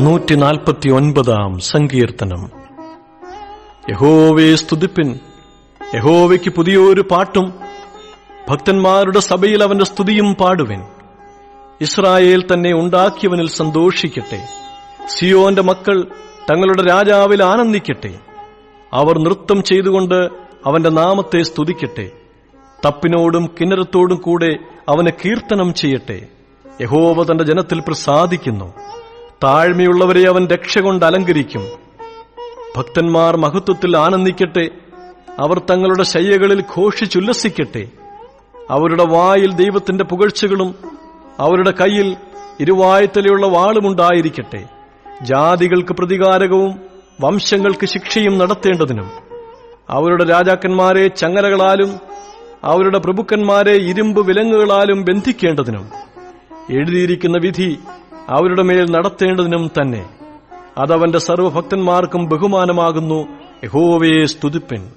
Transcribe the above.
149 സങ്കീർത്തനം. യഹോവയെ സ്തുതിപ്പിൻ, യഹോവയ്ക്ക് പുതിയൊരു പാട്ടും ഭക്തന്മാരുടെ സഭയിൽ അവന്റെ സ്തുതിയും പാടുവിൻ. ഇസ്രായേൽ തന്നെ ഉണ്ടാക്കിയവനിൽ സന്തോഷിക്കട്ടെ. സിയോന്റെ മക്കൾ തങ്ങളുടെ രാജാവിൽ ആനന്ദിക്കട്ടെ. അവർ നൃത്തം ചെയ്തുകൊണ്ട് അവന്റെ നാമത്തെ സ്തുതിക്കട്ടെ. തപ്പിനോടും കിന്നരത്തോടും കൂടെ അവനെ കീർത്തനം ചെയ്യട്ടെ. യഹോവ തന്റെ ജനത്തിൽ പ്രസാദിക്കുന്നു. താഴ്മയുള്ളവരെ അവൻ രക്ഷ കൊണ്ട് അലങ്കരിക്കും. ഭക്തന്മാർ മഹത്വത്തിൽ ആനന്ദിക്കട്ടെ. അവർ തങ്ങളുടെ ശയ്യകളിൽ ഘോഷിച്ചുല്ലസിക്കട്ടെ. അവരുടെ വായിൽ ദൈവത്തിന്റെ പുകഴ്ചകളും അവരുടെ കയ്യിൽ ഇരുവായ്ത്തലയുള്ള വാളുമുണ്ടായിരിക്കട്ടെ. ജാതികൾക്ക് പ്രതികാരകവും വംശങ്ങൾക്ക് ശിക്ഷയും നടത്തേണ്ടതിനും അവരുടെ രാജാക്കന്മാരെ ചങ്ങലകളാലും അവരുടെ പ്രഭുക്കന്മാരെ ഇരുമ്പ് വിലങ്ങുകളാലും ബന്ധിക്കേണ്ടതിനും എഴുതിയിരിക്കുന്ന വിധി അവരുടെ മേൽ നടത്തേണ്ടതിനും തന്നെ. അതവന്റെ സർവ്വഭക്തന്മാർക്കും ബഹുമാനമാകുന്നു. യഹോവയെ സ്തുതിപ്പിൻ.